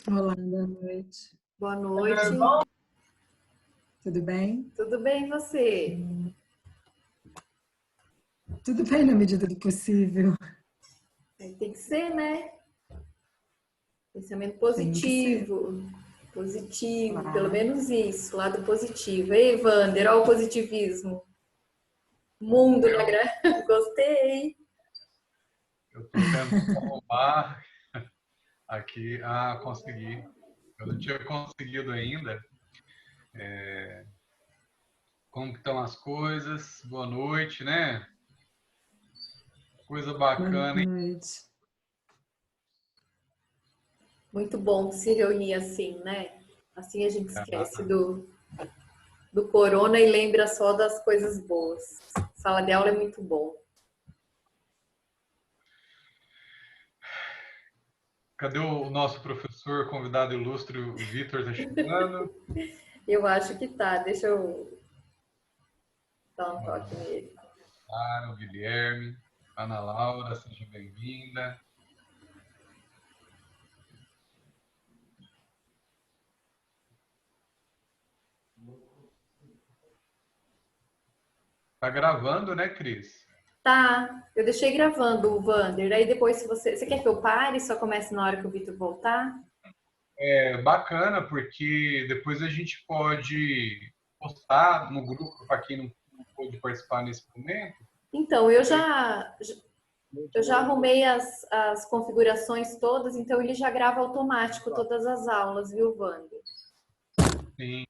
Olá, boa noite. Boa noite. Tudo bem? Tudo bem, e você? Tudo bem na medida do possível. Tem que ser, né? Pensamento Tem que ser. positivo. Positivo, Claro. pelo menos isso, lado positivo. Ei, Wander, olha o positivismo. Mundo na Gostei. Eu estou tentando arrumar aqui. Ah, consegui. Eu não tinha conseguido ainda. Como que estão as coisas? Boa noite, né? Coisa Boa bacana, hein? noite. Muito bom se reunir assim, né? Assim a gente esquece do corona e lembra só das coisas boas. Sala de aula é muito bom. Cadê o nosso professor convidado ilustre, o Vitor, está chegando? Eu acho que tá. Deixa eu dar um toque nele. Claro, o Guilherme, Ana Laura, seja bem-vinda. Tá gravando, né, Cris? Tá, eu deixei gravando o Wander. Aí depois, se você quer que eu pare, só comece na hora que o Vitor voltar? É bacana, porque depois a gente pode postar no grupo para quem não pôde participar nesse momento. Então, eu já arrumei as configurações todas, então ele já grava automático todas as aulas, viu, Wander? Sim,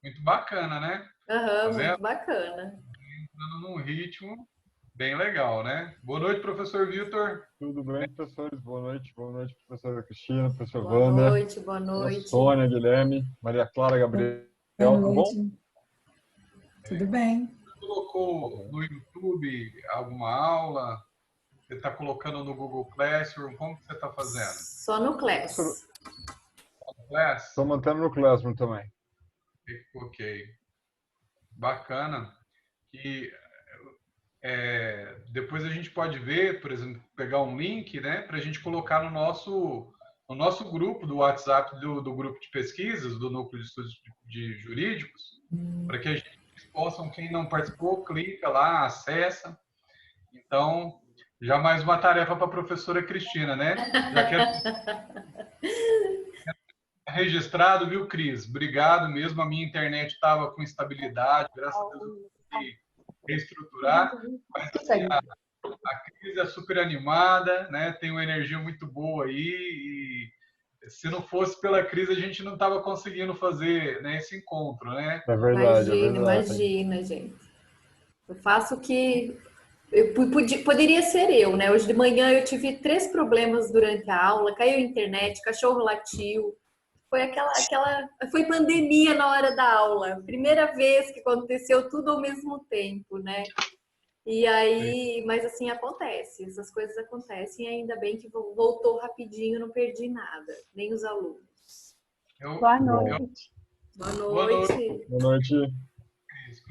muito bacana, né? Tá Aham, vendo? muito bacana. Entrando num ritmo bem legal, né? Boa noite, professor Vitor. Tudo bem, professores? Boa noite, professora Cristina, professor Boa Wander, noite, boa noite. Sônia, Guilherme, Maria Clara, Gabriel, Boa tudo bom? noite. Tudo bem? Você colocou no YouTube alguma aula? Você está colocando no Google Classroom? Como que você está fazendo? Só no Class. Class? Estou mantendo no Classroom também. Ok. Bacana. E depois a gente pode ver, por exemplo, pegar um link, né, para a gente colocar no nosso grupo do WhatsApp do grupo de pesquisas do Núcleo de Estudos de Jurídicos, para que a gente possam, quem não participou, clica lá, acessa. Então, já mais uma tarefa para a professora Cristina, né? Já quero registrado, viu, Cris? Obrigado mesmo. A minha internet estava com instabilidade, graças a Deus eu consegui reestruturar. Mas assim, a Cris é super animada, né? Tem uma energia muito boa aí. E se não fosse pela Cris, a gente não estava conseguindo fazer, né, esse encontro, né? É verdade, é Imagina, verdade. imagina, gente. Eu faço o que poderia ser eu, né? Hoje de manhã eu tive 3 problemas durante a aula, caiu a internet, cachorro latiu. Foi pandemia na hora da aula. Primeira vez que aconteceu tudo ao mesmo tempo, né? E aí, mas assim acontece, essas coisas acontecem e ainda bem que voltou rapidinho, não perdi nada, nem os alunos. Boa noite. Boa Boa noite, noite. Boa noite.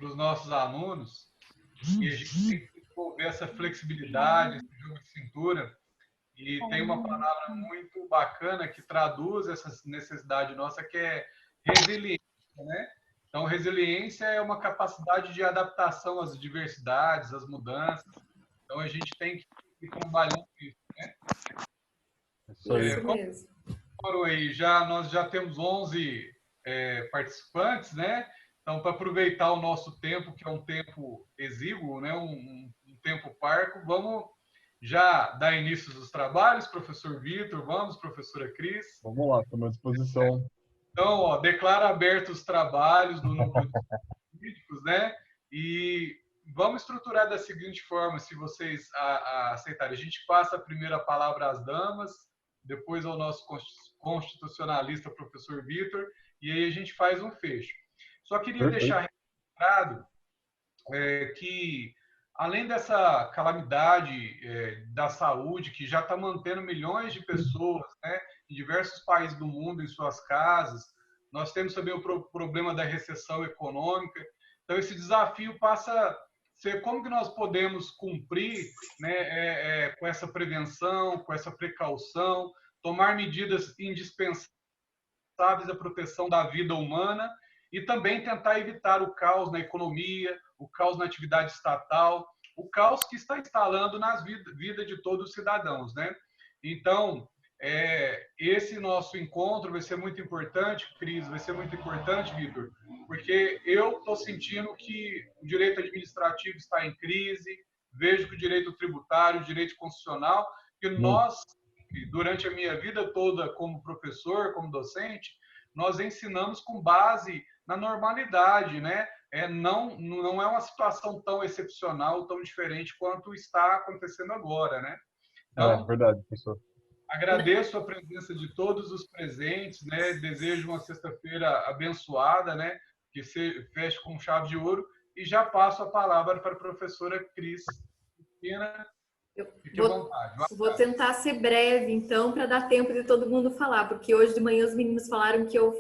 para os nossos alunos. E a gente tem que desenvolver essa flexibilidade, esse jogo de cintura. E tem uma palavra muito bacana que traduz essa necessidade nossa, que é resiliência, né? Então, resiliência é uma capacidade de adaptação às diversidades, às mudanças. Então, a gente tem que ir trabalhando isso, né? Isso aí. Isso mesmo. Aí, nós já temos 11 participantes, né? Então, para aproveitar o nosso tempo, que é um tempo exíguo, né? um tempo parco, vamos já dar início aos trabalhos, professor Vitor, vamos, professora Cris. Vamos lá, estamos à disposição. Então, ó, declara abertos os trabalhos do Núcleo de Jurídicos, né? E vamos estruturar da seguinte forma, se vocês aceitarem. A gente passa a primeira palavra às damas, depois ao nosso constitucionalista, professor Vitor, e aí a gente faz um fecho. Só queria deixar registrado que, além dessa calamidade da saúde, que já está mantendo milhões de pessoas, né, em diversos países do mundo em suas casas, nós temos também o problema da recessão econômica. Então, esse desafio passa como que nós podemos cumprir, né, com essa prevenção, com essa precaução, tomar medidas indispensáveis à proteção da vida humana e também tentar evitar o caos na economia, o caos na atividade estatal, o caos que está instalando nas vidas de todos os cidadãos, né? Então, esse nosso encontro vai ser muito importante, Cris, vai ser muito importante, Vitor, porque eu estou sentindo que o direito administrativo está em crise, vejo que o direito tributário, o direito constitucional, que nós, durante a minha vida toda como professor, como docente, nós ensinamos com base na normalidade, né? Não é uma situação tão excepcional, tão diferente quanto está acontecendo agora, né? Então, verdade, professor. Agradeço a presença de todos os presentes, né? Desejo uma sexta-feira abençoada, né? Que se feche com chave de ouro. E já passo a palavra para a professora Cris. Fique à vontade. Vou tentar ser breve, então, para dar tempo de todo mundo falar, porque hoje de manhã os meninos falaram que eu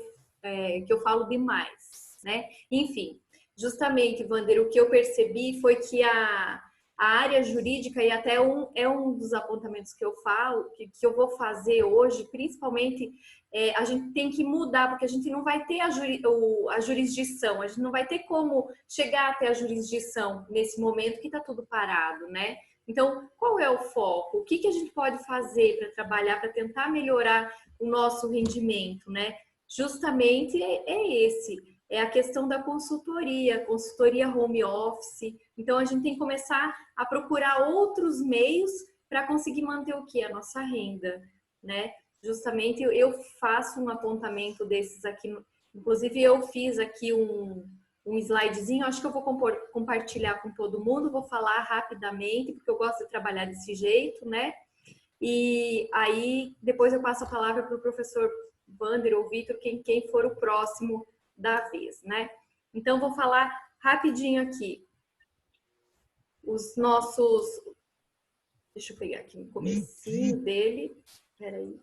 falo demais, né? Enfim, justamente, Wander, o que eu percebi foi que a área jurídica, e até um dos apontamentos que eu falo, que eu vou fazer hoje, principalmente, a gente tem que mudar, porque a gente não vai ter a jurisdição, a gente não vai ter como chegar até a jurisdição nesse momento que está tudo parado, né? Então, qual é o foco? O que a gente pode fazer para trabalhar, para tentar melhorar o nosso rendimento, né? Justamente é a questão da consultoria home office. Então, a gente tem que começar a procurar outros meios para conseguir manter o quê? A nossa renda, né? Justamente, eu faço um apontamento desses aqui. Inclusive, eu fiz aqui um slidezinho, acho que eu vou compartilhar com todo mundo, vou falar rapidamente, porque eu gosto de trabalhar desse jeito, né? E aí, depois eu passo a palavra para o professor Wander ou Vitor, quem for o próximo da vez, né? Então, vou falar rapidinho aqui. Os nossos... Deixa eu pegar aqui no comecinho dele. Peraí.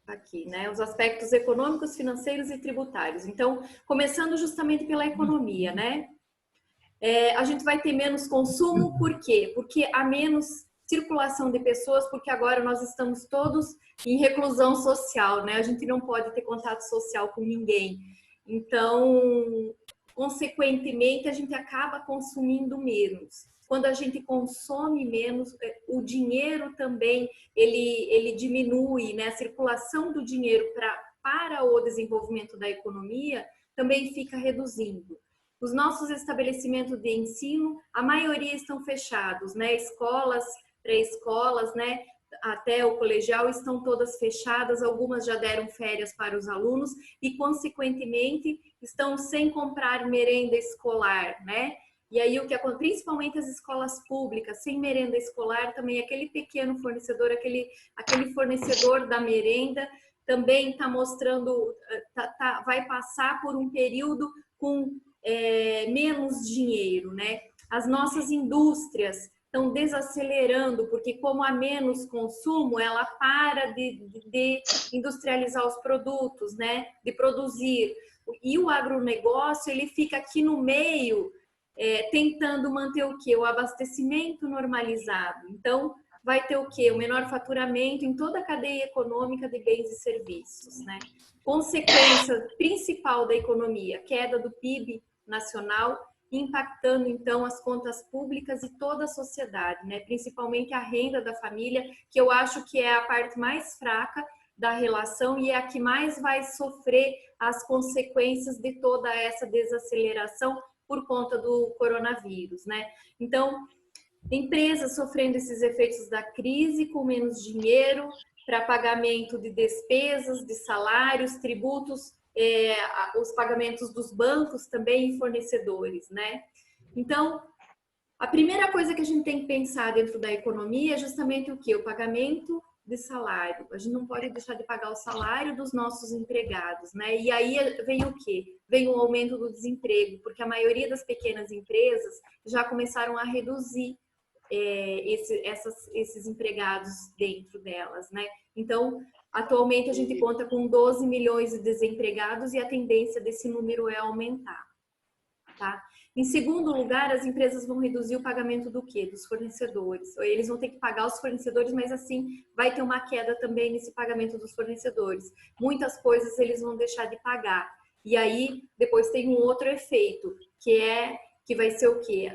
Aqui, né? Os aspectos econômicos, financeiros e tributários. Então, começando justamente pela economia, né? A gente vai ter menos consumo, por quê? Porque há menos circulação de pessoas, porque agora nós estamos todos em reclusão social, né? A gente não pode ter contato social com ninguém. Então, consequentemente, a gente acaba consumindo menos. Quando a gente consome menos, o dinheiro também, ele diminui, né? A circulação do dinheiro para o desenvolvimento da economia também fica reduzindo. Os nossos estabelecimentos de ensino, a maioria estão fechados, né? Escolas, pré-escolas, né? Até o colegial estão todas fechadas, algumas já deram férias para os alunos e, consequentemente, estão sem comprar merenda escolar, né? E aí, principalmente as escolas públicas, sem merenda escolar, também aquele pequeno fornecedor, aquele fornecedor da merenda, também está mostrando, vai passar por um período com menos dinheiro, né? As nossas indústrias estão desacelerando, porque como há menos consumo, ela para de industrializar os produtos, né? De produzir. E o agronegócio, ele fica aqui no meio, tentando manter o quê? O abastecimento normalizado. Então, vai ter o quê? O menor faturamento em toda a cadeia econômica de bens e serviços, né? Consequência principal da economia, queda do PIB nacional, impactando, então, as contas públicas e toda a sociedade, né? Principalmente a renda da família, que eu acho que é a parte mais fraca da relação e é a que mais vai sofrer as consequências de toda essa desaceleração por conta do coronavírus, né? Então, empresas sofrendo esses efeitos da crise, com menos dinheiro para pagamento de despesas, de salários, tributos, os pagamentos dos bancos também e fornecedores, né? Então, a primeira coisa que a gente tem que pensar dentro da economia é justamente o quê? O pagamento de salário. A gente não pode deixar de pagar o salário dos nossos empregados, né? E aí vem o quê? Vem o aumento do desemprego, porque a maioria das pequenas empresas já começaram a reduzir esses empregados dentro delas, né? Então, atualmente a gente conta com 12 milhões de desempregados e a tendência desse número é aumentar, tá? Em segundo lugar, as empresas vão reduzir o pagamento do quê? Dos fornecedores. Eles vão ter que pagar os fornecedores, mas assim vai ter uma queda também nesse pagamento dos fornecedores. Muitas coisas eles vão deixar de pagar. E aí, depois tem um outro efeito, que vai ser o quê?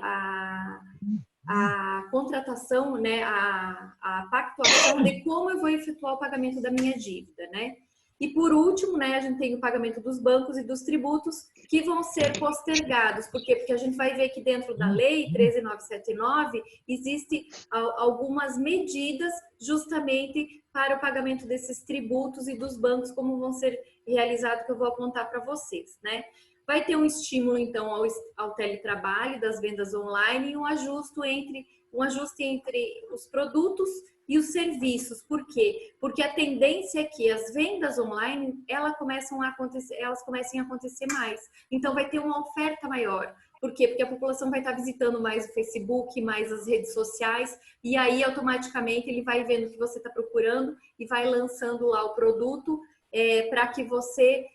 A contratação, né? A pactuação de como eu vou efetuar o pagamento da minha dívida, né? E por último, né, a gente tem o pagamento dos bancos e dos tributos que vão ser postergados. Por quê? Porque a gente vai ver que dentro da lei 13.979 existem algumas medidas justamente para o pagamento desses tributos e dos bancos, como vão ser realizados, que eu vou apontar para vocês, né? Vai ter um estímulo, então, ao teletrabalho, das vendas online e um ajuste entre os produtos e os serviços. Por quê? Porque a tendência é que as vendas online, elas comecem a acontecer mais. Então, vai ter uma oferta maior. Por quê? Porque a população vai estar visitando mais o Facebook, mais as redes sociais, e aí, automaticamente, ele vai vendo o que você está procurando e vai lançando lá o produto para que você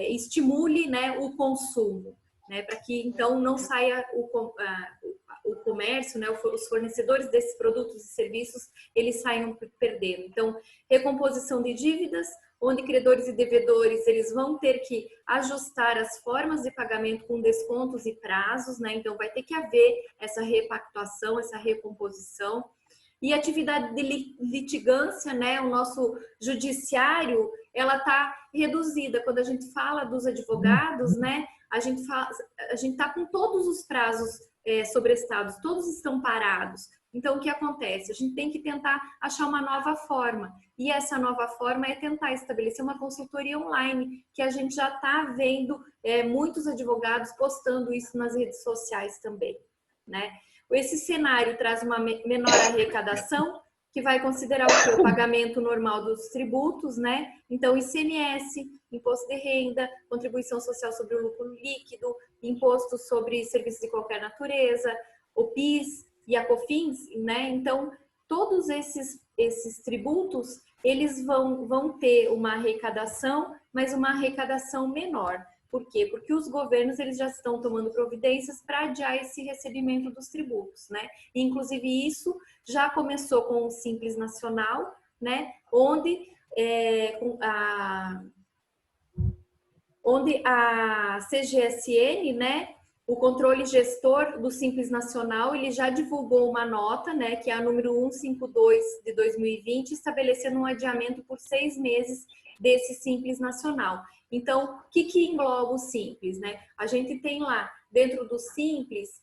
estimule, né, o consumo, né, para que, então, não saia o comércio, né, os fornecedores desses produtos e serviços, eles saiam perdendo. Então, recomposição de dívidas, onde credores e devedores, eles vão ter que ajustar as formas de pagamento com descontos e prazos, né, então vai ter que haver essa repactuação, essa recomposição. E atividade de litigância, né, o nosso judiciário, ela está reduzida. Quando a gente fala dos advogados, né, a gente está com todos os prazos sobrestados, todos estão parados. Então, o que acontece? A gente tem que tentar achar uma nova forma. E essa nova forma é tentar estabelecer uma consultoria online, que a gente já está vendo muitos advogados postando isso nas redes sociais também, né? Esse cenário traz uma menor arrecadação, que vai considerar o quê? O pagamento normal dos tributos, né? Então, ICMS, Imposto de Renda, Contribuição Social sobre o Lucro Líquido, Imposto sobre Serviços de Qualquer Natureza, o PIS e a COFINS, né? Então, todos esses tributos, eles vão ter uma arrecadação, mas uma arrecadação menor. Por quê? Porque os governos, eles já estão tomando providências para adiar esse recebimento dos tributos, né? Inclusive, isso já começou com o Simples Nacional, né? Onde a CGSN, né? O controle gestor do Simples Nacional, ele já divulgou uma nota, né? Que é a número 152 de 2020, estabelecendo um adiamento por 6 meses desse Simples Nacional. Então, o que engloba o Simples, né? A gente tem lá, dentro do Simples,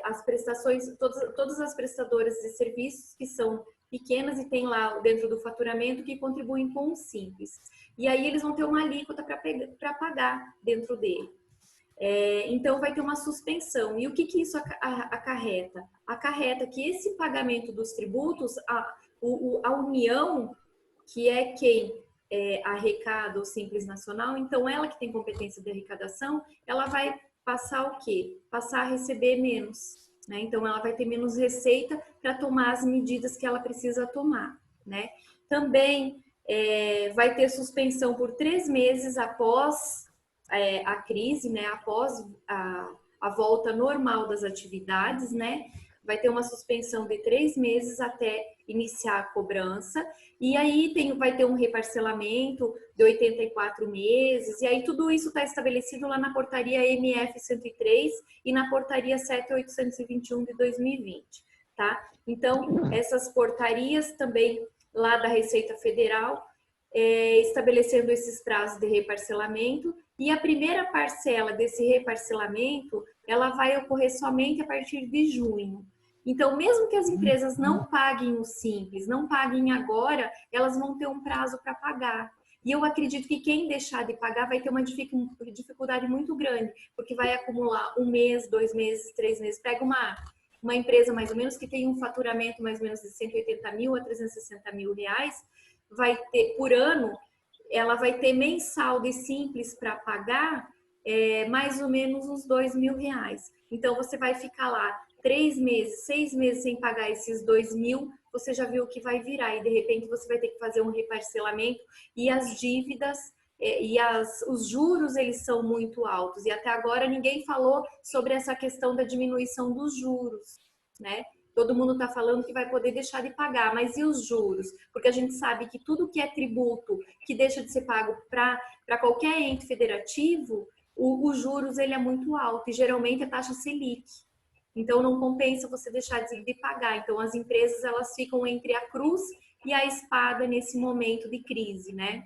as prestações, todas as prestadoras de serviços que são pequenas e tem lá dentro do faturamento que contribuem com o Simples. E aí eles vão ter uma alíquota para pagar dentro dele. Então, vai ter uma suspensão. E o que isso acarreta? Acarreta que esse pagamento dos tributos, a União, que é quem arrecada o Simples Nacional, então ela que tem competência de arrecadação, ela vai passar o quê? Passar a receber menos, né? Então ela vai ter menos receita para tomar as medidas que ela precisa tomar, né? Também vai ter suspensão por 3 meses após a crise, né? Após a volta normal das atividades, né? Vai ter uma suspensão de 3 meses até iniciar a cobrança, e aí vai ter um reparcelamento de 84 meses, e aí tudo isso está estabelecido lá na portaria MF 103 e na portaria 7821 de 2020, tá? Então, essas portarias também lá da Receita Federal, estabelecendo esses prazos de reparcelamento, e a primeira parcela desse reparcelamento, ela vai ocorrer somente a partir de junho. Então, mesmo que as empresas não paguem o Simples, não paguem agora, elas vão ter um prazo para pagar. E eu acredito que quem deixar de pagar vai ter uma dificuldade muito grande, porque vai acumular 1 mês, 2 meses, 3 meses. Pega uma empresa mais ou menos que tem um faturamento mais ou menos de 180 mil a 360 mil reais, vai ter por ano, ela vai ter mensal de Simples para pagar mais ou menos uns 2 mil reais. Então, você vai ficar lá 3 meses, 6 meses sem pagar esses 2 mil, você já viu o que vai virar e de repente você vai ter que fazer um reparcelamento e as dívidas os juros eles são muito altos e até agora ninguém falou sobre essa questão da diminuição dos juros, né? Todo mundo está falando que vai poder deixar de pagar, mas e os juros? Porque a gente sabe que tudo que é tributo que deixa de ser pago para qualquer ente federativo, os juros ele é muito alto e geralmente é taxa Selic. Então não compensa você deixar de pagar. Então as empresas elas ficam entre a cruz e a espada nesse momento de crise, né?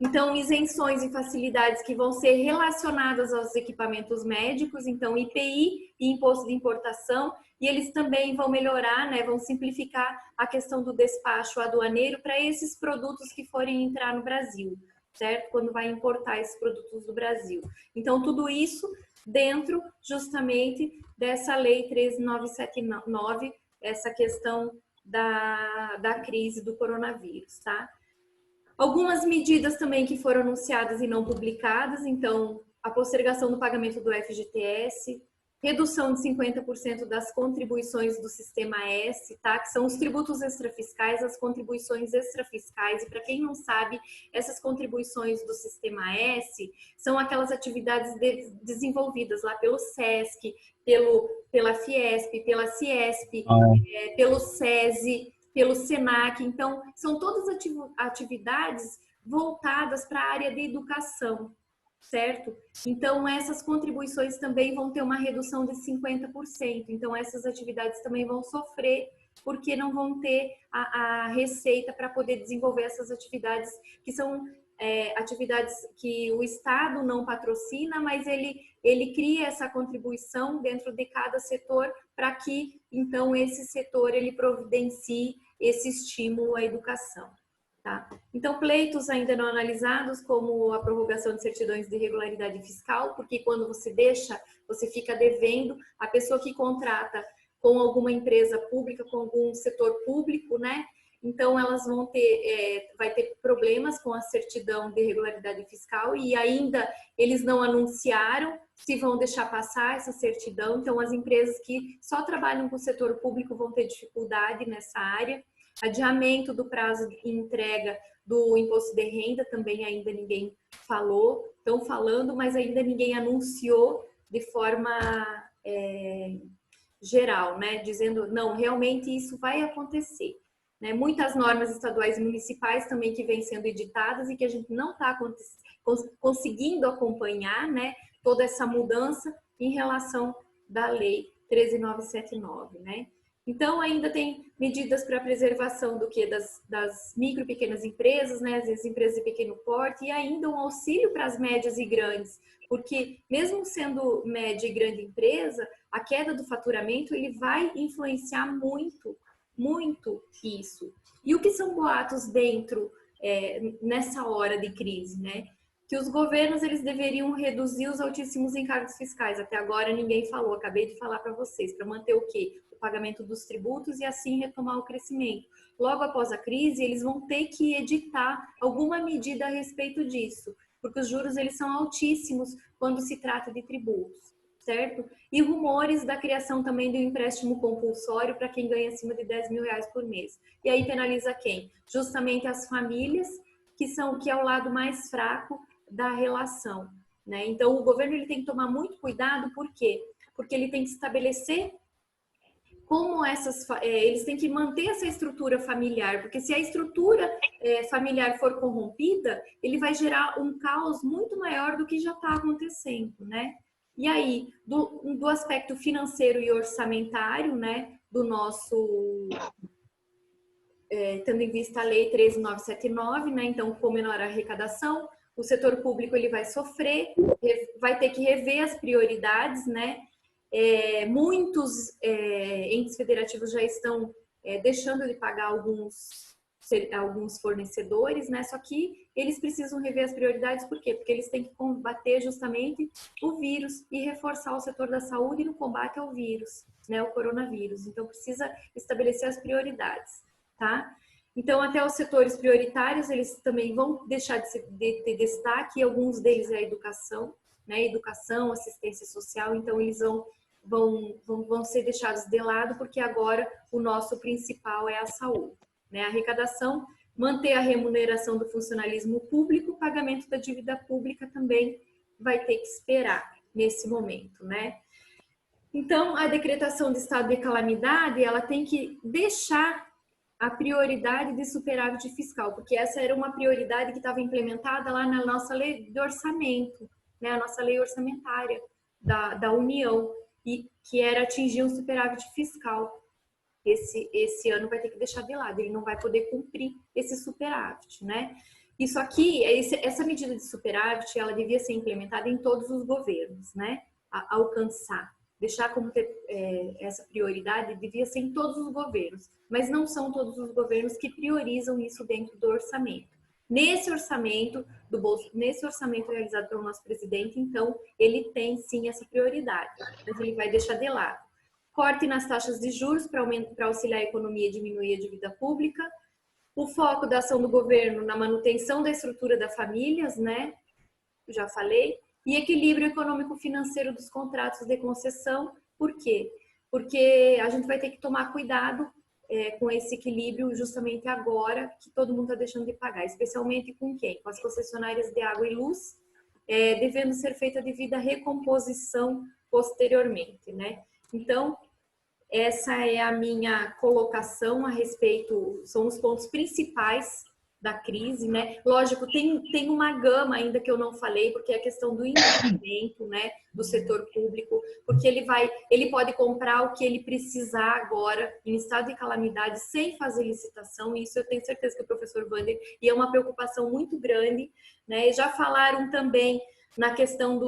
Então, isenções e facilidades que vão ser relacionadas aos equipamentos médicos, então IPI e imposto de importação, e eles também vão melhorar, né, vão simplificar a questão do despacho aduaneiro para esses produtos que forem entrar no Brasil, certo? Quando vai importar esses produtos do Brasil. Então, tudo isso dentro justamente dessa lei 13979, essa questão da crise do coronavírus, tá? Algumas medidas também que foram anunciadas e não publicadas, então, a postergação do pagamento do FGTS, redução de 50% das contribuições do Sistema S, tá? Que são os tributos extrafiscais, as contribuições extrafiscais. E para quem não sabe, essas contribuições do Sistema S são aquelas atividades desenvolvidas lá pelo SESC, pela Fiesp, pela Ciesp, pelo SESI, pelo SENAC. Então, são todas atividades voltadas para a área de educação, certo? Então, essas contribuições também vão ter uma redução de 50%. Então, essas atividades também vão sofrer, porque não vão ter a receita para poder desenvolver essas atividades, que são atividades que o Estado não patrocina, mas ele cria essa contribuição dentro de cada setor para que, então, esse setor ele providencie esse estímulo à educação. Tá? Então, pleitos ainda não analisados, como a prorrogação de certidões de regularidade fiscal, porque quando você deixa, você fica devendo, a pessoa que contrata com alguma empresa pública, com algum setor público, né? Então, elas vão vai ter problemas com a certidão de regularidade fiscal e ainda eles não anunciaram se vão deixar passar essa certidão. Então, as empresas que só trabalham com o setor público vão ter dificuldade nessa área. Adiamento do prazo de entrega do imposto de renda também ainda ninguém falou. Estão falando, mas ainda ninguém anunciou de forma geral, né? Dizendo, não, realmente isso vai acontecer. Né? Muitas normas estaduais e municipais também que vêm sendo editadas e que a gente não está conseguindo acompanhar, né? Toda essa mudança em relação da lei 13979, né? Então, ainda tem medidas para preservação do que das micro e pequenas empresas, né? As empresas de pequeno porte, e ainda um auxílio para as médias e grandes, porque mesmo sendo média e grande empresa, a queda do faturamento ele vai influenciar muito isso. E o que são boatos dentro, nessa hora de crise, né? Que os governos eles deveriam reduzir os altíssimos encargos fiscais. Até agora ninguém falou, acabei de falar para vocês, para manter o quê? O pagamento dos tributos e assim retomar o crescimento. Logo após a crise, eles vão ter que editar alguma medida a respeito disso, porque os juros eles são altíssimos quando se trata de tributos, certo? E rumores da criação também do empréstimo compulsório para quem ganha acima de R$10.000 por mês. E aí penaliza quem? Justamente as famílias, que é o lado mais fraco da relação, né? Então, o governo ele tem que tomar muito cuidado, por quê? Porque ele tem que estabelecer como eles têm que manter essa estrutura familiar, porque se a estrutura familiar for corrompida, ele vai gerar um caos muito maior do que já está acontecendo, né? E aí, do aspecto financeiro e orçamentário, né, do nosso... tendo em vista a lei 13979, né, então, com menor arrecadação, o setor público ele vai sofrer, vai ter que rever as prioridades, né? Muitos entes federativos já estão deixando de pagar alguns fornecedores, né? Só que eles precisam rever as prioridades, por quê? Porque eles têm que combater justamente o vírus e reforçar o setor da saúde no combate ao vírus, né? O coronavírus. Então, precisa estabelecer as prioridades, tá? Então, até os setores prioritários, eles também vão deixar de ter destaque, alguns deles é a educação, né? Educação, assistência social, então eles vão ser deixados de lado, porque agora o nosso principal é a saúde, né? A arrecadação manter a remuneração do funcionalismo público, o pagamento da dívida pública também vai ter que esperar nesse momento, né? Então, a decretação de estado de calamidade, ela tem que deixar a prioridade de superávit fiscal, porque essa era uma prioridade que estava implementada lá na nossa lei de orçamento, né? A nossa lei orçamentária da União, e que era atingir um superávit fiscal. Esse ano vai ter que deixar de lado, ele não vai poder cumprir esse superávit, né? Isso aqui, essa medida de superávit, ela devia ser implementada em todos os governos, né? Alcançar. Deixar como ter essa prioridade devia ser em todos os governos, mas não são todos os governos que priorizam isso dentro do orçamento. Nesse orçamento nesse orçamento realizado pelo nosso presidente, então, ele tem sim essa prioridade, mas ele vai deixar de lado. Corte nas taxas de juros para auxiliar a economia e diminuir a dívida pública. O foco da ação do governo na manutenção da estrutura das famílias, né? Já falei. E equilíbrio econômico-financeiro dos contratos de concessão. Por quê? Porque a gente vai ter que tomar cuidado com esse equilíbrio justamente agora que todo mundo está deixando de pagar, especialmente com quem? Com as concessionárias de água e luz, devendo ser feita a devida recomposição posteriormente, né? Então, essa é a minha colocação a respeito, são os pontos principais da crise, né? Lógico, tem uma gama ainda que eu não falei, porque é a questão do investimento, né, do setor público, porque ele pode comprar o que ele precisar agora em estado de calamidade sem fazer licitação, e isso eu tenho certeza que o professor Wander, e é uma preocupação muito grande, né? E já falaram também na questão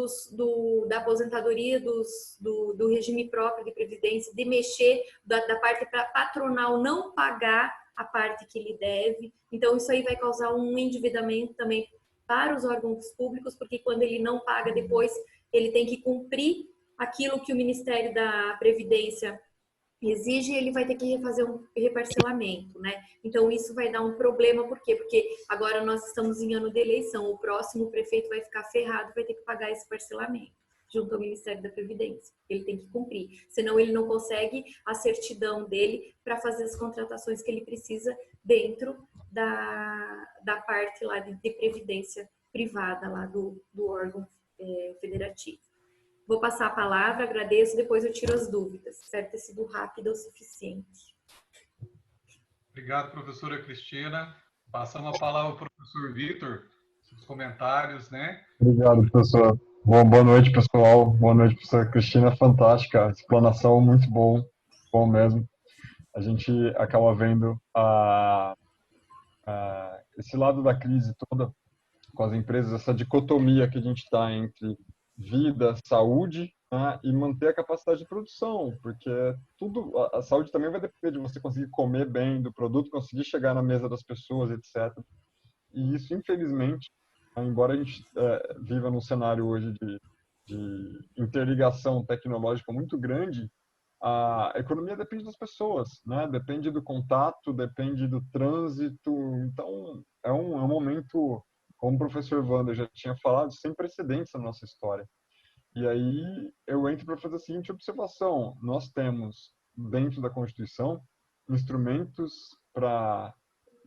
da aposentadoria, do regime próprio de previdência, de mexer da parte para patronal não pagar a parte que ele deve. Então, isso aí vai causar um endividamento também para os órgãos públicos, porque quando ele não paga depois, ele tem que cumprir aquilo que o Ministério da Previdência exige, ele vai ter que fazer um reparcelamento, né? Então, isso vai dar um problema, por quê? Porque agora nós estamos em ano de eleição, o próximo prefeito vai ficar ferrado, vai ter que pagar esse parcelamento junto ao Ministério da Previdência. Ele tem que cumprir, senão ele não consegue a certidão dele para fazer as contratações que ele precisa dentro da parte lá de previdência privada lá do órgão federativo. Vou passar a palavra, agradeço, depois eu tiro as dúvidas. Espero ter sido rápida o suficiente. Obrigado, professora Cristina. Passamos a palavra para o professor Vitor, seus comentários, né? Obrigado, professor. Boa noite, pessoal. Boa noite, professora Cristina. Fantástica. Explanação muito bom mesmo. A gente acaba vendo esse lado da crise toda com as empresas, essa dicotomia que a gente está entre vida, saúde, né, e manter a capacidade de produção, porque a saúde também vai depender de você conseguir comer bem do produto, conseguir chegar na mesa das pessoas, etc. E isso, infelizmente, embora a gente viva num cenário hoje de interligação tecnológica muito grande, a economia depende das pessoas, né? Depende do contato, depende do trânsito. Então, é um momento, como o professor Wander já tinha falado, sem precedentes na nossa história. E aí eu entro para fazer a seguinte observação: nós temos, dentro da Constituição, instrumentos para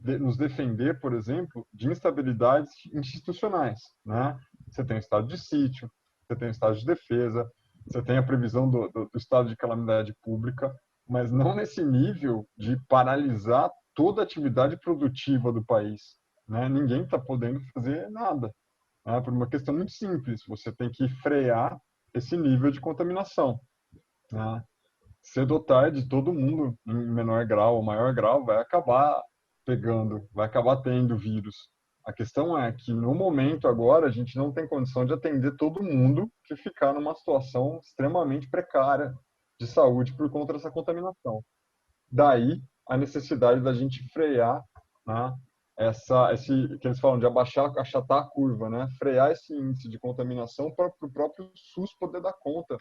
nos defender, por exemplo, de instabilidades institucionais, né? Você tem o estado de sítio, você tem o estado de defesa, você tem a previsão do estado de calamidade pública, mas não nesse nível de paralisar toda a atividade produtiva do país, né? Ninguém está podendo fazer nada, né? Por uma questão muito simples, você tem que frear esse nível de contaminação, né? Cedo ou tarde, todo mundo, em menor grau ou maior grau, vai acabar pegando, vai acabar tendo vírus. A questão é que, no momento agora, a gente não tem condição de atender todo mundo que ficar numa situação extremamente precária de saúde por conta dessa contaminação. Daí, a necessidade da gente frear, né, esse que eles falam de achatar a curva, né? Frear esse índice de contaminação para o próprio SUS poder dar conta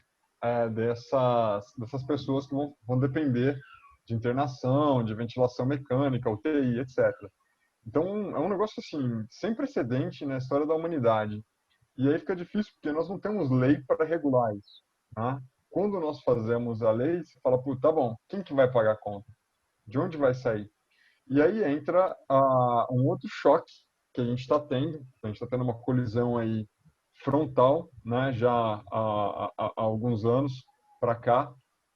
dessas pessoas que vão depender de internação, de ventilação mecânica, UTI, etc. Então, é um negócio assim, sem precedente na história da humanidade. E aí fica difícil, porque nós não temos lei para regular isso, né? Quando nós fazemos a lei, você fala, tá bom, quem que vai pagar a conta? De onde vai sair? E aí entra um outro choque que a gente está tendo. A gente está tendo uma colisão aí frontal, né, já há alguns anos para cá,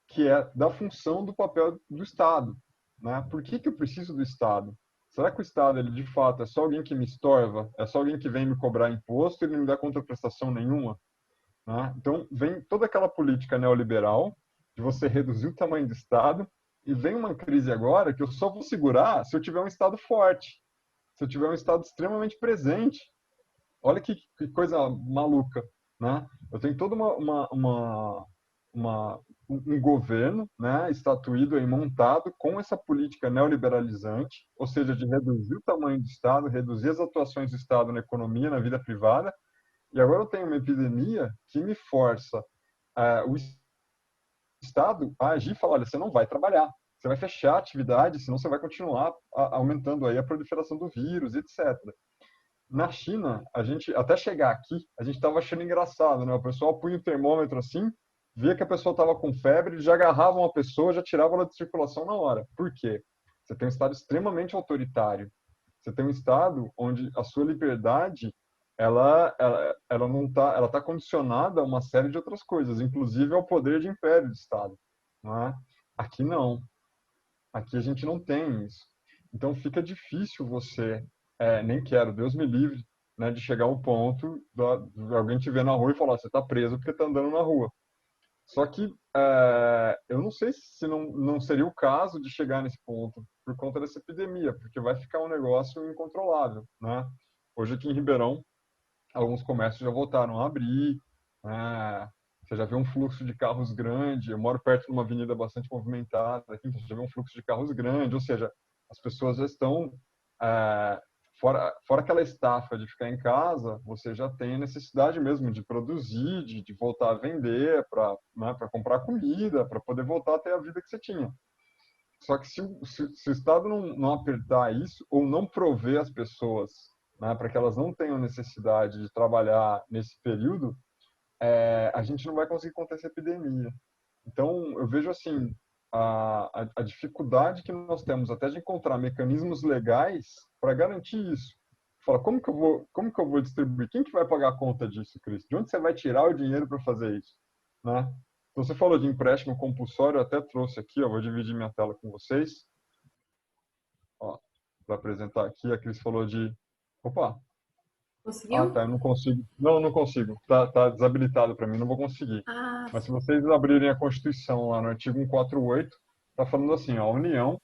que é da função do papel do Estado. Né? Por que eu preciso do Estado? Será que o Estado, ele de fato é só alguém que me estorva? É só alguém que vem me cobrar imposto e ele não me dá contraprestação nenhuma? Né? Então, vem toda aquela política neoliberal de você reduzir o tamanho do Estado e vem uma crise agora que eu só vou segurar se eu tiver um Estado forte, se eu tiver um Estado extremamente presente. Olha que coisa maluca, né? Eu tenho toda um governo, né, estatuído e montado com essa política neoliberalizante, ou seja, de reduzir o tamanho do Estado, reduzir as atuações do Estado na economia, na vida privada, e agora eu tenho uma epidemia que me força o Estado a agir e falar, olha, você não vai trabalhar, você vai fechar a atividade, senão você vai continuar aumentando aí a proliferação do vírus, etc. Na China, a gente, até chegar aqui, a gente estava achando engraçado, né? O pessoal punha o termômetro assim, via que a pessoa estava com febre, já agarrava uma pessoa, já tirava ela de circulação na hora. Por quê? Você tem um Estado extremamente autoritário. Você tem um Estado onde a sua liberdade ela não tá, ela está condicionada a uma série de outras coisas, inclusive ao poder de império do Estado. Não é? Aqui não. Aqui a gente não tem isso. Então fica difícil você, nem quero, Deus me livre, né, de chegar ao ponto de alguém te ver na rua e falar, você está preso porque está andando na rua. Só que eu não sei se não seria o caso de chegar nesse ponto por conta dessa epidemia, porque vai ficar um negócio incontrolável, né? Hoje aqui em Ribeirão, alguns comércios já voltaram a abrir, né? Você já vê um fluxo de carros grande. Eu moro perto de uma avenida bastante movimentada, aqui, então você já vê um fluxo de carros grande, ou seja, as pessoas já estão fora aquela estafa de ficar em casa, você já tem a necessidade mesmo de produzir, de voltar a vender para, né, para comprar comida, para poder voltar a ter a vida que você tinha. Só que se o Estado não apertar isso ou não prover as pessoas, né, para que elas não tenham necessidade de trabalhar nesse período, a gente não vai conseguir conter essa epidemia. Então, eu vejo assim a dificuldade que nós temos até de encontrar mecanismos legais para garantir isso. Fala, como que eu vou distribuir? Quem que vai pagar a conta disso, Cris? De onde você vai tirar o dinheiro para fazer isso? Né? Então, você falou de empréstimo compulsório, eu até trouxe aqui, eu vou dividir minha tela com vocês. Para apresentar aqui, a Cris falou de... Opa! Conseguiu? Tá, eu não consigo. Não consigo. Tá desabilitado para mim, não vou conseguir. Ah, Mas se vocês abrirem a Constituição lá no artigo 148, está falando assim, ó, a União,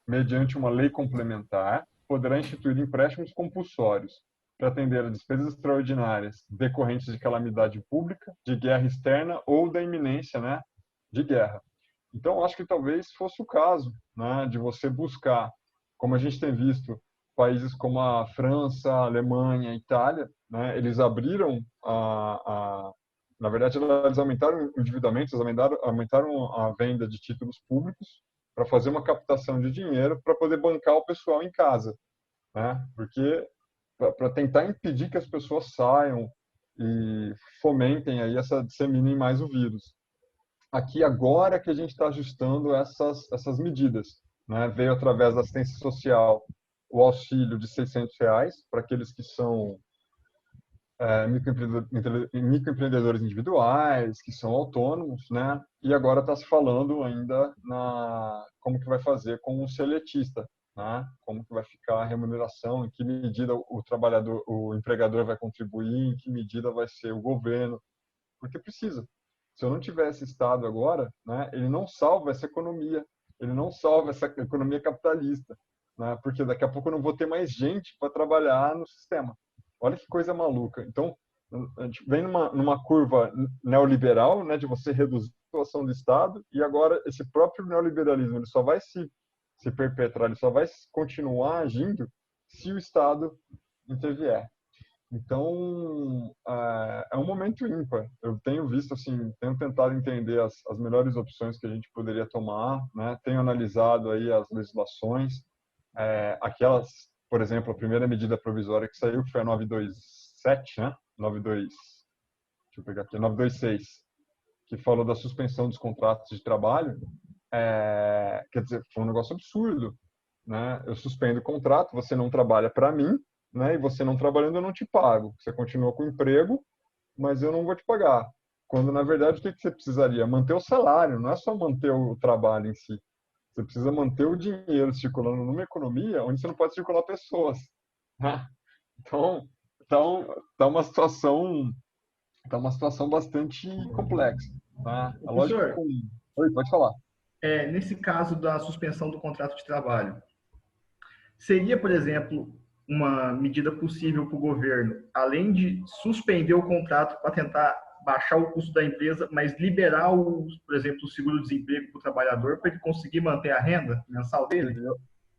mediante uma lei complementar, poderá instituir empréstimos compulsórios para atender a despesas extraordinárias decorrentes de calamidade pública, de guerra externa ou da iminência, né, de guerra. Então, acho que talvez fosse o caso, né, de você buscar, como a gente tem visto, países como a França, a Alemanha, a Itália, né, eles abriram na verdade, eles aumentaram o endividamento, eles aumentaram a venda de títulos públicos para fazer uma captação de dinheiro para poder bancar o pessoal em casa, né? Porque para tentar impedir que as pessoas saiam e fomentem aí disseminem mais o vírus. Aqui agora que a gente está ajustando essas medidas, né? Veio através da assistência social o auxílio de R$ 600 para aqueles que são microempreendedores individuais, que são autônomos, né? E agora está se falando ainda como que vai fazer com o seletista, né? Como que vai ficar a remuneração, em que medida o trabalhador, o empregador vai contribuir, em que medida vai ser o governo, porque precisa. Se eu não tiver esse Estado agora, né, ele não salva essa economia, ele não salva essa economia capitalista, né? Porque daqui a pouco eu não vou ter mais gente para trabalhar no sistema. Olha que coisa maluca. Então, a gente vem numa curva neoliberal, né, de você reduzir a situação do Estado, e agora esse próprio neoliberalismo ele só vai se perpetrar, ele só vai continuar agindo se o Estado intervier. Então, é um momento ímpar. Eu tenho visto, assim, tenho tentado entender as melhores opções que a gente poderia tomar, né? Tenho analisado aí as legislações, aquelas, por exemplo, a primeira medida provisória que saiu, que foi a 927, né? 92, deixa eu pegar aqui, 926, que falou da suspensão dos contratos de trabalho. Quer dizer, foi um negócio absurdo. né? Eu suspendo o contrato, você não trabalha para mim, né? E você não trabalhando, eu não te pago. Você continua com o emprego, mas eu não vou te pagar. Quando, na verdade, o que você precisaria? Manter o salário, não é só manter o trabalho em si. Você precisa manter o dinheiro circulando numa economia onde você não pode circular pessoas, né? Então, tá uma situação, bastante complexa, tá? A lógica Professor, comum. Oi, pode falar. nesse caso da suspensão do contrato de trabalho, seria, por exemplo, uma medida possível para o governo, além de suspender o contrato para tentar baixar o custo da empresa, mas liberar, por exemplo, o seguro-desemprego para o trabalhador para ele conseguir manter a renda mensal dele?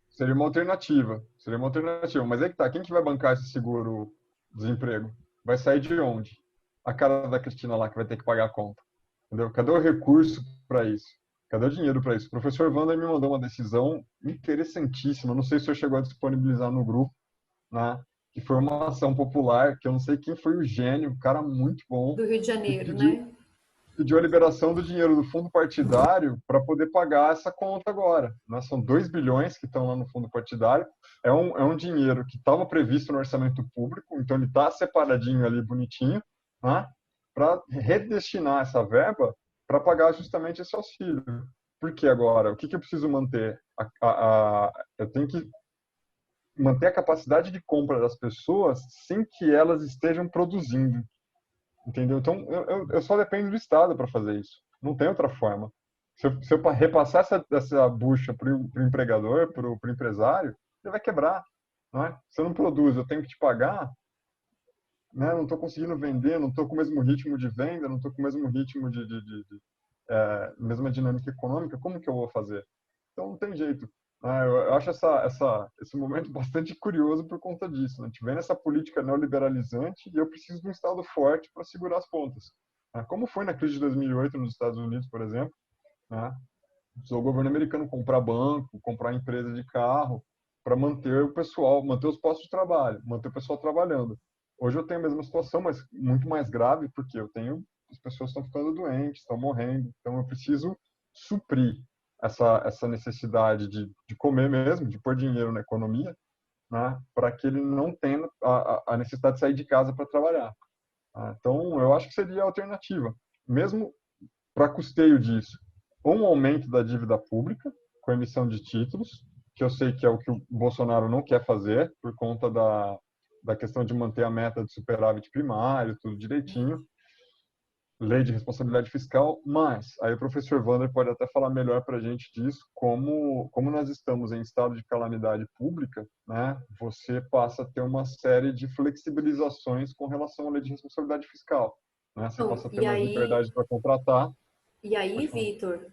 Seria uma alternativa. Seria uma alternativa. Mas é que tá. Quem que vai bancar esse seguro-desemprego? Vai sair de onde? A cara da Cristina lá que vai ter que pagar a conta. Entendeu? Cadê o recurso para isso? Cadê o dinheiro para isso? O professor Wander me mandou uma decisão interessantíssima. Não sei se eu chegou a disponibilizar no grupo, né? Que foi uma ação popular, que eu não sei quem foi o gênio, um cara muito bom. Do Rio de Janeiro, né? Pediu a liberação do dinheiro do fundo partidário para poder pagar essa conta agora, né? São 2 bilhões que estão lá no fundo partidário. É um dinheiro que estava previsto no orçamento público, então ele está separadinho ali, bonitinho, né? Para redestinar essa verba para pagar justamente esse auxílio. Por que agora? O que eu preciso manter? Eu tenho que manter a capacidade de compra das pessoas sem que elas estejam produzindo. Entendeu? Então, eu só dependo do Estado para fazer isso. Não tem outra forma. Se eu repassar essa bucha para o empregador, para o empresário, ele vai quebrar. Não é? Se eu não produzo, eu tenho que te pagar, né? Não estou conseguindo vender, não estou com o mesmo ritmo de venda, não estou com o mesmo ritmo mesma dinâmica econômica, como que eu vou fazer? Então, não tem jeito. Eu acho esse momento bastante curioso por conta disso. Né? A gente vem nessa política neoliberalizante e eu preciso de um Estado forte para segurar as pontas. Como foi na crise de 2008 nos Estados Unidos, por exemplo, né? Precisou o governo americano comprar banco, comprar empresa de carro para manter o pessoal, manter os postos de trabalho, manter o pessoal trabalhando. Hoje eu tenho a mesma situação, mas muito mais grave, porque as pessoas estão ficando doentes, estão morrendo, então eu preciso suprir essa necessidade de comer mesmo, de pôr dinheiro na economia, né, para que ele não tenha a necessidade de sair de casa para trabalhar. Então, eu acho que seria a alternativa, mesmo para custeio disso, ou um aumento da dívida pública, com emissão de títulos, que eu sei que é o que o Bolsonaro não quer fazer, por conta da questão de manter a meta de superávit primário, tudo direitinho, lei de responsabilidade fiscal, mas aí o professor Wander pode até falar melhor para a gente disso, como nós estamos em estado de calamidade pública, né? Você passa a ter uma série de flexibilizações com relação à lei de responsabilidade fiscal, né? Você passa a ter mais liberdade para contratar. E aí, Vitor,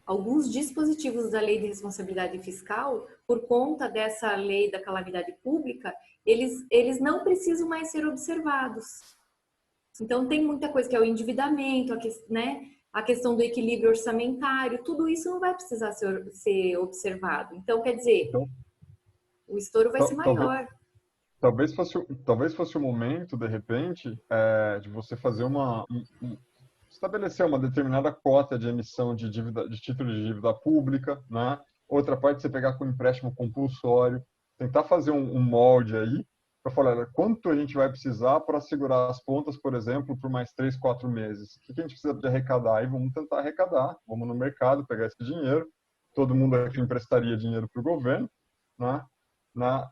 alguns dispositivos da lei de responsabilidade fiscal, por conta dessa lei da calamidade pública, eles não precisam mais ser observados. Então, tem muita coisa que é o endividamento, né? A questão do equilíbrio orçamentário, tudo isso não vai precisar ser observado. Então, quer dizer, o estouro vai ser maior. Talvez fosse o momento, de repente, de você fazer estabelecer uma determinada cota de emissão de título de dívida pública, né? Outra parte você pegar com empréstimo compulsório, tentar fazer um molde aí, para falar quanto a gente vai precisar para segurar as pontas, por exemplo, por mais 3, 4 meses. O que a gente precisa de arrecadar? Aí vamos tentar arrecadar, vamos no mercado pegar esse dinheiro, todo mundo aqui emprestaria dinheiro para o governo, né?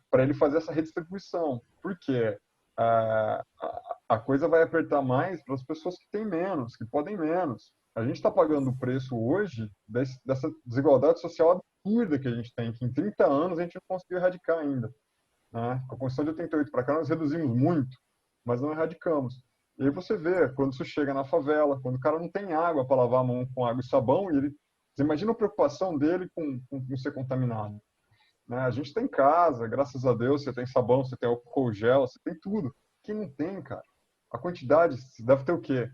Para ele fazer essa redistribuição. Por quê? A coisa vai apertar mais para as pessoas que têm menos, que podem menos. A gente está pagando o preço hoje dessa desigualdade social absurda que a gente tem, que em 30 anos a gente não conseguiu erradicar ainda. Né? Com a Constituição de 88 para cá, nós reduzimos muito, mas não erradicamos. E aí você vê, quando isso chega na favela, quando o cara não tem água para lavar a mão com água e sabão, você imagina a preocupação dele com ser contaminado. Né? A gente tem casa, graças a Deus, você tem sabão, você tem álcool gel, você tem tudo. Quem não tem, cara? A quantidade, deve ter o quê?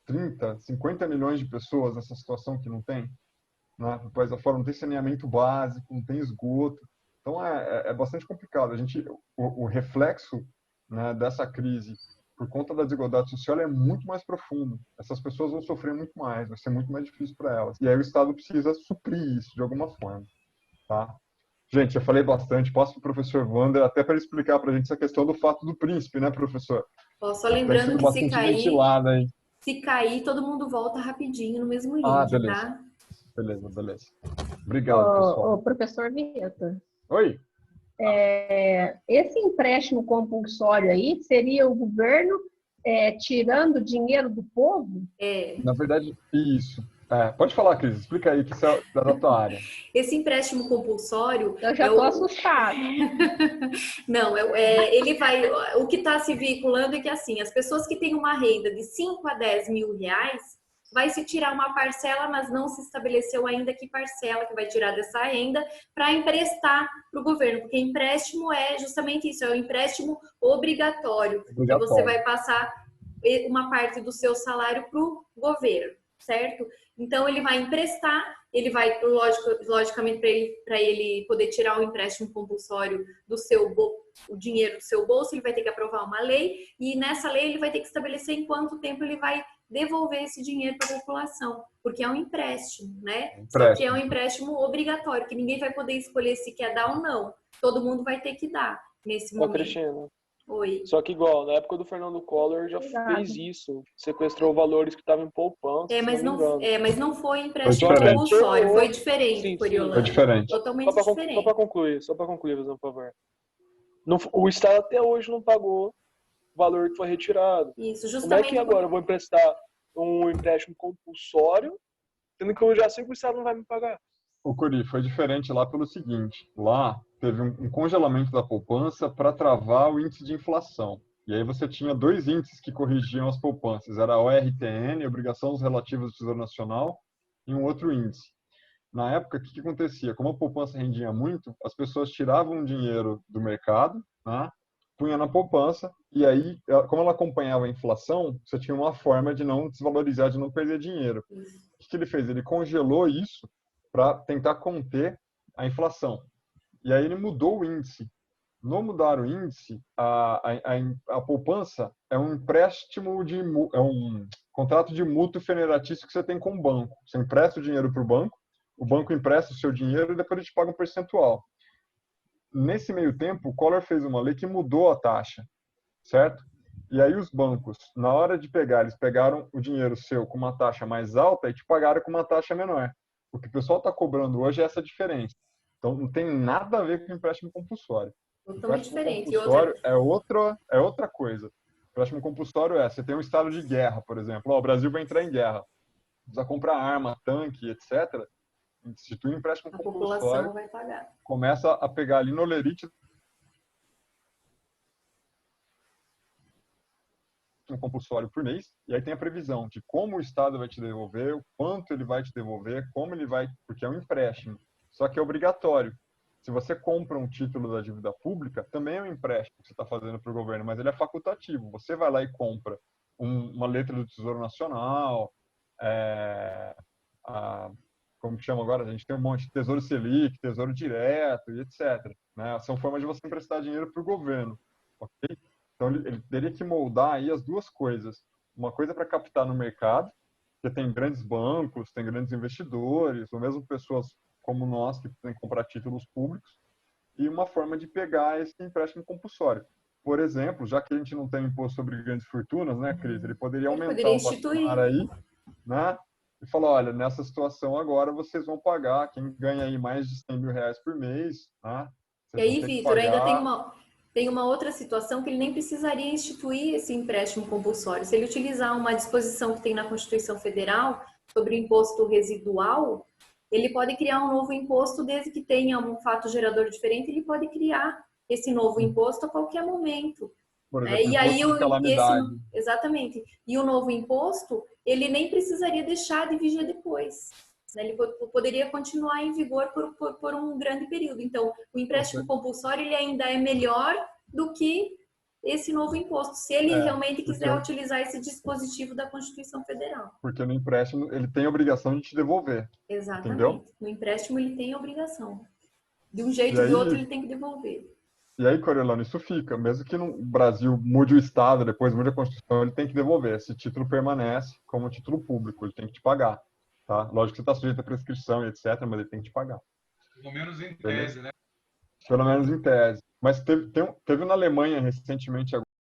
30, 50 milhões de pessoas nessa situação que não tem. Né? No país afora não tem saneamento básico, não tem esgoto. Então, é bastante complicado. O reflexo, né, dessa crise, por conta da desigualdade social, é muito mais profundo. Essas pessoas vão sofrer muito mais, vai ser muito mais difícil para elas. E aí o Estado precisa suprir isso de alguma forma. tá? Gente, eu falei bastante. Posso para o professor Wander, até para ele explicar para a gente essa questão do fato do príncipe, né, professor? Ó, só Tem lembrando sido que bastante ventilada aí. se cair, todo mundo volta rapidinho no mesmo Ah, link, beleza. tá? Beleza, beleza. Obrigado, pessoal. O professor Vitor, Oi? esse empréstimo compulsório aí seria o governo tirando dinheiro do povo? Na verdade, isso. Pode falar, Cris. Explica aí, que isso é da tua área. Esse empréstimo compulsório Eu já estou assustada. Não, ele vai. O que está se veiculando é que assim, as pessoas que têm uma renda de 5 a 10 mil reais, vai se tirar uma parcela, mas não se estabeleceu ainda que parcela que vai tirar dessa renda para emprestar para o governo, porque empréstimo é justamente isso, é um empréstimo obrigatório, que você vai passar uma parte do seu salário para o governo, certo? Então ele vai emprestar, ele vai, logicamente, para ele poder tirar o empréstimo compulsório o dinheiro do seu bolso, ele vai ter que aprovar uma lei, e nessa lei ele vai ter que estabelecer em quanto tempo ele vai devolver esse dinheiro para a população, porque é um empréstimo, né? Só que é um empréstimo obrigatório, que ninguém vai poder escolher se quer dar ou não. Todo mundo vai ter que dar nesse momento. Cristina. Oi. Só que igual, na época do Fernando Collor já fez isso, sequestrou valores que estavam em poupança. Mas não foi empréstimo diferente. compulsório, foi diferente, Sim, Coriolano. Foi diferente. Totalmente diferente. Só para concluir, por favor. O Estado até hoje não pagou o valor que foi retirado. Isso, Como justamente. é que agora eu vou emprestar um empréstimo compulsório, sendo que eu já sei que o Estado não vai me pagar? O Curi, foi diferente lá pelo seguinte. Lá teve um congelamento da poupança para travar o índice de inflação. E aí você tinha dois índices que corrigiam as poupanças. Era a ORTN, Obrigações Relativas do Tesouro Nacional, e um outro índice. Na época, o que acontecia? Como a poupança rendia muito, as pessoas tiravam dinheiro do mercado, né, punha na poupança, e aí, como ela acompanhava a inflação, você tinha uma forma de não desvalorizar, de não perder dinheiro. O que ele fez? Ele congelou isso para tentar conter a inflação. E aí ele mudou o índice. No mudar o índice, a poupança é um empréstimo é um contrato de mútuo federatício que você tem com o banco. Você empresta o dinheiro para o banco empresta o seu dinheiro e depois ele te paga um percentual. Nesse meio tempo, o Collor fez uma lei que mudou a taxa, certo? E aí os bancos, na hora de pegar, eles pegaram o dinheiro seu com uma taxa mais alta e te pagaram com uma taxa menor. O que o pessoal está cobrando hoje é essa diferença. Então, não tem nada a ver com empréstimo compulsório. Totalmente diferente. Compulsório é outra coisa. Empréstimo compulsório você tem um estado de guerra, por exemplo. O Brasil vai entrar em guerra. Precisa comprar arma, tanque, etc. Institui um empréstimo compulsório. A população vai pagar. Começa a pegar ali no lerite um compulsório por mês, e aí tem a previsão de como o Estado vai te devolver, o quanto ele vai te devolver, como ele vai, porque é um empréstimo, só que é obrigatório. Se você compra um título da dívida pública, também é um empréstimo que você está fazendo para o governo, mas ele é facultativo. Você vai lá e compra uma letra do Tesouro Nacional, como que chama agora? A gente tem um monte de Tesouro Selic, Tesouro Direto e etc. Né? São formas de você emprestar dinheiro para o governo, ok? Então, ele teria que moldar aí as duas coisas. Uma coisa para captar no mercado, porque tem grandes bancos, tem grandes investidores, ou mesmo pessoas como nós que têm que comprar títulos públicos, e uma forma de pegar esse empréstimo compulsório. Por exemplo, já que a gente não tem imposto sobre grandes fortunas, né, Cris? Ele poderia aumentar o patamar aí, né? E falar, olha, nessa situação agora vocês vão pagar, quem ganha aí mais de 100 mil reais por mês, né? E aí, Vitor, ainda tem uma outra situação que ele nem precisaria instituir esse empréstimo compulsório. Se ele utilizar uma disposição que tem na Constituição Federal sobre o imposto residual, ele pode criar um novo imposto desde que tenha um fato gerador diferente, ele pode criar esse novo imposto a qualquer momento. Por exemplo, e aí exatamente. E o novo imposto, ele nem precisaria deixar de viger depois. Ele poderia continuar em vigor por um grande período. Então, o empréstimo compulsório ele ainda é melhor do que esse novo imposto, se ele realmente quiser utilizar esse dispositivo da Constituição Federal. Porque no empréstimo ele tem a obrigação de te devolver. Exatamente. Entendeu? No empréstimo ele tem a obrigação. De um jeito ou de outro ele tem que devolver. E aí, Coriolano, isso fica. Mesmo que no Brasil mude o Estado, depois mude a Constituição, ele tem que devolver. Esse título permanece como título público, ele tem que te pagar. Tá? Lógico que você está sujeito à prescrição e etc., mas ele tem que te pagar. Pelo menos em tese, né? Pelo menos em tese. Mas teve na Alemanha recentemente